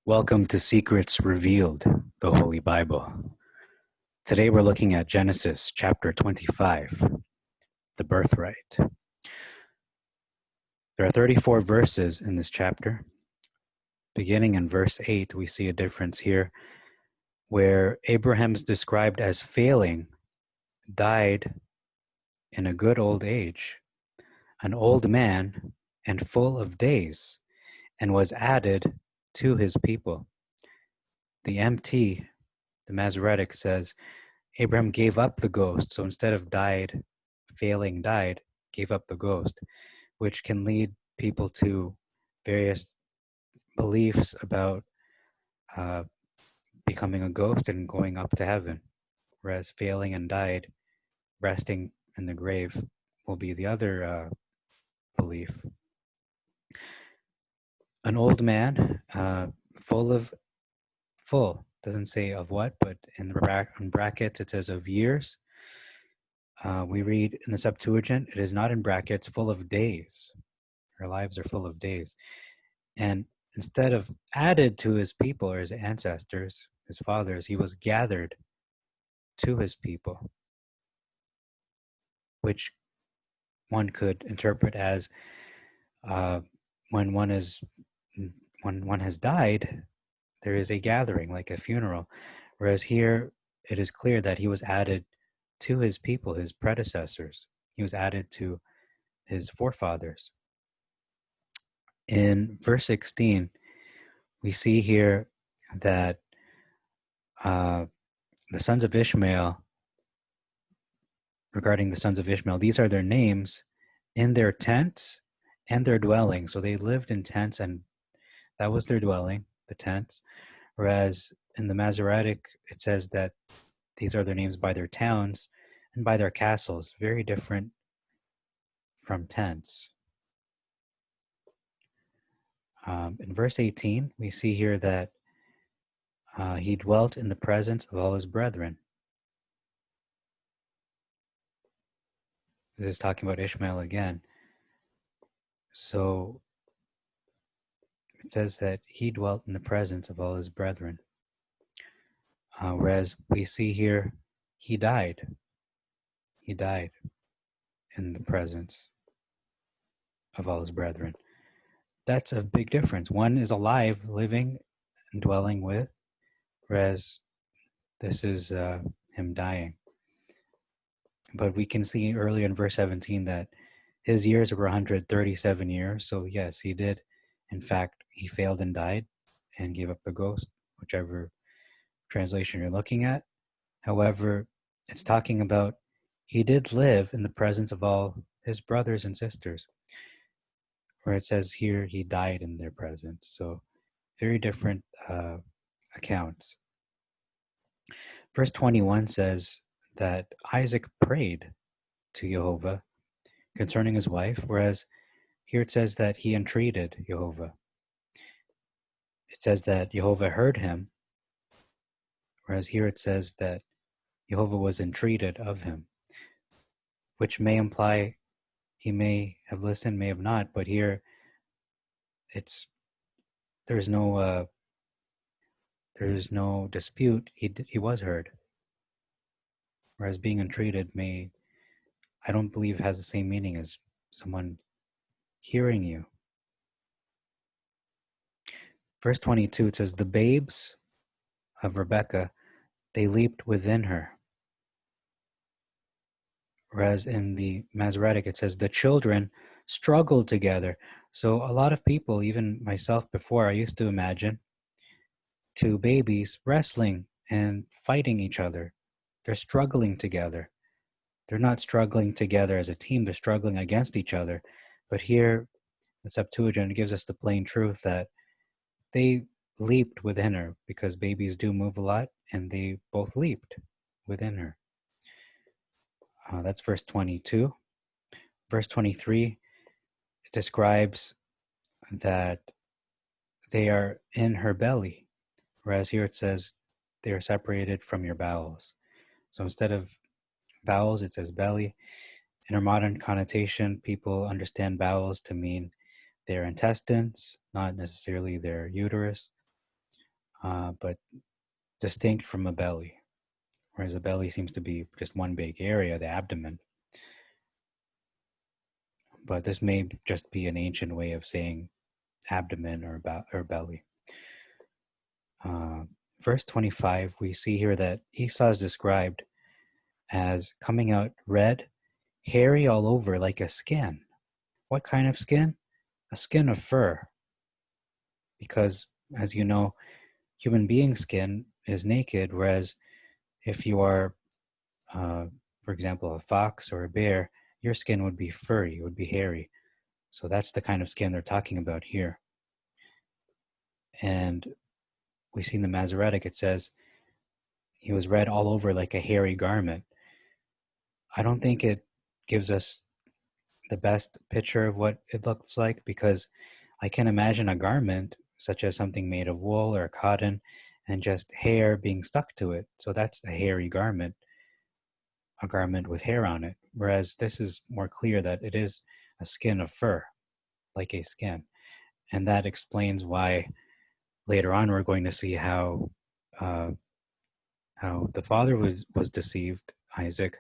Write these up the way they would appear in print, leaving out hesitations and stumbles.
Welcome to Secrets Revealed, the Holy Bible. Today we're looking at Genesis chapter 25, the Birthright. There are 34 verses in this chapter. Beginning in verse 8, we see a difference here where Abraham is described as failing, died in a good old age, an old man and full of days, and was added to his people. The MT, the Masoretic, says Abraham gave up the ghost. So instead of failing, gave up the ghost, which can lead people to various beliefs about becoming a ghost and going up to heaven, whereas failing and died, resting in the grave, will be the other belief. An old man, full, doesn't say of what, but in brackets it says of years. We read in the Septuagint, it is not in brackets, full of days. Our lives are full of days. And instead of added to his people or his ancestors, his fathers, he was gathered to his people, which one could interpret as when one has died, there is a gathering, like a funeral. Whereas here, it is clear that he was added to his people, his predecessors. He was added to his forefathers. In verse 16, we see here that the sons of Ishmael, regarding the sons of Ishmael, these are their names in their tents and their dwelling. So they lived in tents, and that was their dwelling, the tents. Whereas in the Masoretic, it says that these are their names by their towns and by their castles, very different from tents. In verse 18, we see here that he dwelt in the presence of all his brethren. This is talking about Ishmael again. So it says that he dwelt in the presence of all his brethren. Whereas we see here, he died. He died in the presence of all his brethren. That's a big difference. One is alive, living and dwelling with, whereas this is him dying. But we can see earlier in verse 17 that his years were 137 years. So yes, he did. In fact, he failed and died and gave up the ghost, whichever translation you're looking at. However, it's talking about he did live in the presence of all his brothers and sisters, where it says here he died in their presence. So very different accounts. Verse 21 says that Isaac prayed to Jehovah concerning his wife, whereas here it says that he entreated Jehovah. It says that Jehovah heard him, whereas here it says that Jehovah was entreated of him, which may imply he may have listened, may have not, but here there's no dispute. He was heard, whereas being entreated I don't believe has the same meaning as someone hearing you. Verse 22, it says, the babes of Rebekah, they leaped within her. Whereas in the Masoretic, it says the children struggled together. So a lot of people, even myself before, I used to imagine two babies wrestling and fighting each other. They're struggling together. They're not struggling together as a team. They're struggling against each other. But here, the Septuagint gives us the plain truth that they leaped within her, because babies do move a lot, and they both leaped within her. That's verse 22. Verse 23, it describes that they are in her belly, whereas here it says they are separated from your bowels. So instead of bowels, it says belly. In our modern connotation, people understand bowels to mean their intestines, not necessarily their uterus. but distinct from a belly, whereas a belly seems to be just one big area, the abdomen. But this may just be an ancient way of saying abdomen or belly. Verse 25, we see here that Esau is described as coming out red, hairy all over like a skin. What kind of skin? A skin of fur. Because, as you know, human being skin is naked, whereas if you are, for example, a fox or a bear, your skin would be furry, it would be hairy. So that's the kind of skin they're talking about here. And we see in the Masoretic, it says, he was red all over like a hairy garment. I don't think it gives us the best picture of what it looks like, because I can imagine a garment such as something made of wool or cotton and just hair being stuck to it. So that's a hairy garment, a garment with hair on it. Whereas this is more clear that it is a skin of fur, like a skin. And that explains why later on we're going to see how the father was deceived, Isaac,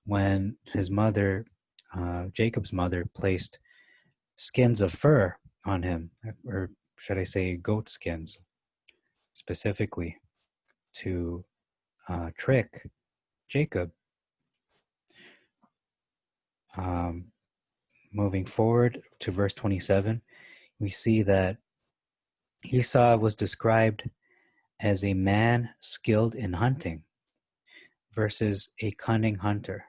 when his mother, Jacob's mother, placed skins of fur on him, or should I say goat skins, specifically to trick Jacob. Moving forward to verse 27, we see that Esau was described as a man skilled in hunting versus a cunning hunter.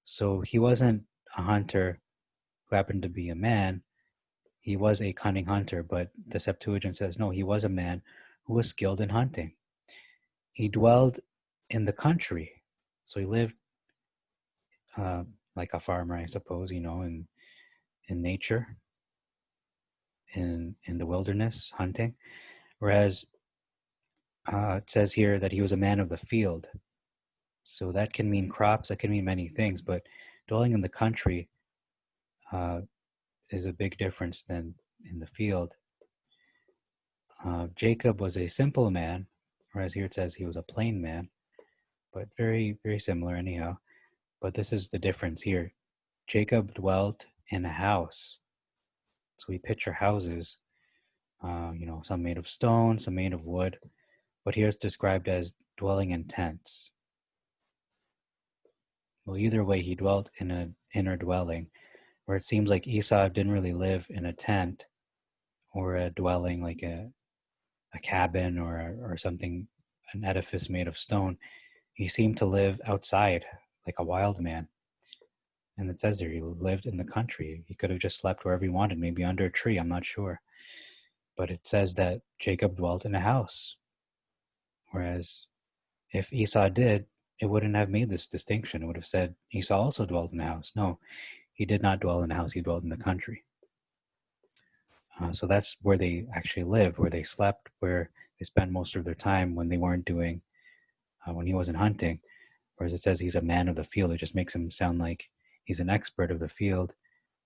So he wasn't a hunter who happened to be a man. He was a cunning hunter, but the Septuagint says, no, he was a man who was skilled in hunting. He dwelled in the country. So he lived like a farmer, I suppose, in nature, in the wilderness, hunting. Whereas it says here that he was a man of the field. So that can mean crops, that can mean many things, but dwelling in the country is a big difference than in the field. Jacob was a simple man, whereas here it says he was a plain man, but very, very similar anyhow. But this is the difference here. Jacob dwelt in a house. So we picture houses, some made of stone, some made of wood, but here it's described as dwelling in tents. Well, either way, he dwelt in an inner dwelling, where it seems like Esau didn't really live in a tent or a dwelling like a cabin or something, an edifice made of stone. He seemed to live outside like a wild man. And it says there he lived in the country. He could have just slept wherever he wanted, maybe under a tree, I'm not sure. But it says that Jacob dwelt in a house. Whereas if Esau did, it wouldn't have made this distinction. It would have said Esau also dwelt in a house. No, he did not dwell in a house. He dwelt in the country. So that's where they actually lived, where they slept, where they spent most of their time when they weren't doing, when he wasn't hunting. Whereas it says he's a man of the field. It just makes him sound like he's an expert of the field,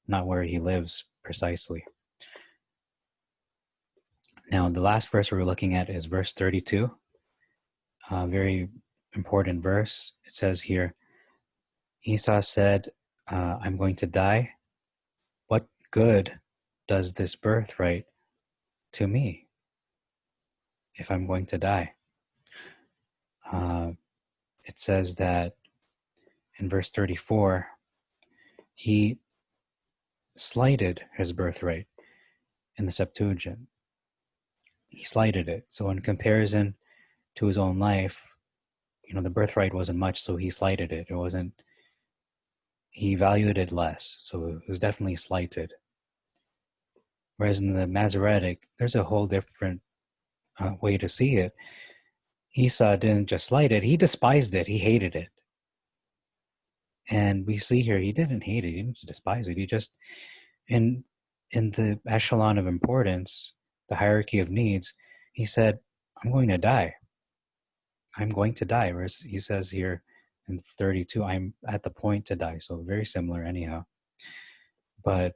not where he lives precisely. Now, the last verse we're looking at is verse 32. A very important verse. It says here, Esau said, I'm going to die. What good does this birthright to me if I'm going to die? It says that in verse 34, he slighted his birthright in the Septuagint. He slighted it. So in comparison to his own life, the birthright wasn't much, so he slighted it. He valued it less, so it was definitely slighted. Whereas in the Masoretic, there's a whole different way to see it. Esau didn't just slight it, he despised it, he hated it. And we see here, he didn't hate it, he didn't despise it, he just, in the echelon of importance, the hierarchy of needs, he said, I'm going to die. I'm going to die. Whereas he says here in 32, I'm at the point to die. So very similar anyhow. But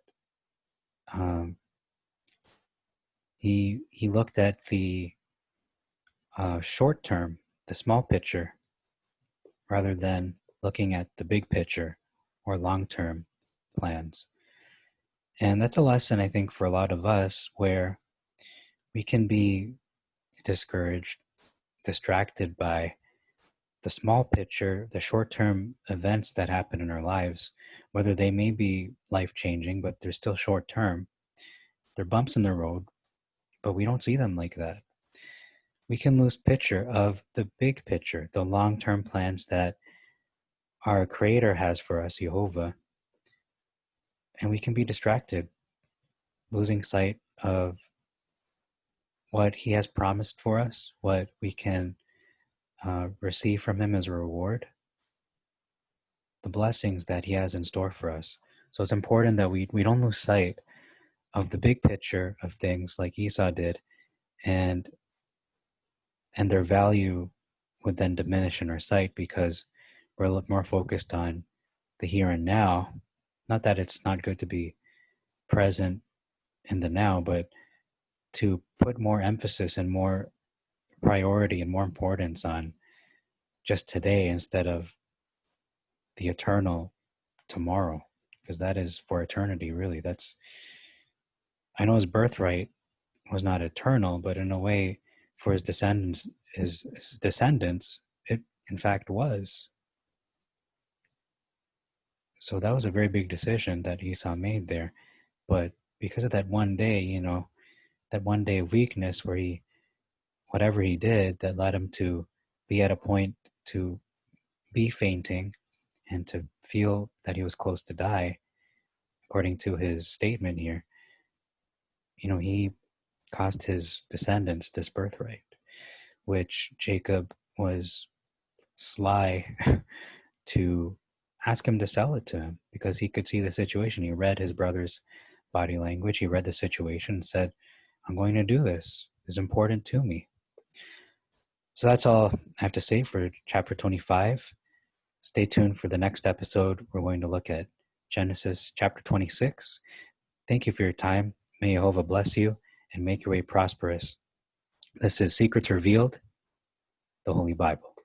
he looked at the short term, the small picture, rather than looking at the big picture or long term plans. And that's a lesson, I think, for a lot of us where we can be discouraged, distracted by the small picture, the short term events that happen in our lives, whether they may be life changing, but they're still short term. They're bumps in the road, but we don't see them like that. We can lose picture of the big picture, the long term plans that our Creator has for us, Jehovah, and we can be distracted, losing sight of what He has promised for us, what we can receive from Him as a reward, the blessings that He has in store for us. So it's important that we don't lose sight of the big picture of things like Esau did, and their value would then diminish in our sight because we're more focused on the here and now. Not that it's not good to be present in the now, but to put more emphasis and more priority and more importance on just today instead of the eternal tomorrow, because that is for eternity, really. I know his birthright was not eternal, but in a way, for his descendants, it in fact was. So that was a very big decision that Esau made there. But because of that one day, that one day of weakness where whatever he did, that led him to be at a point to be fainting and to feel that he was close to die, according to his statement here, he cost his descendants this birthright, which Jacob was sly to ask him to sell it to him because he could see the situation. He read his brother's body language. He read the situation and said, I'm going to do this. It's important to me. So that's all I have to say for chapter 25. Stay tuned for the next episode. We're going to look at Genesis chapter 26. Thank you for your time. May Jehovah bless you and make your way prosperous. This is Secrets Revealed, the Holy Bible.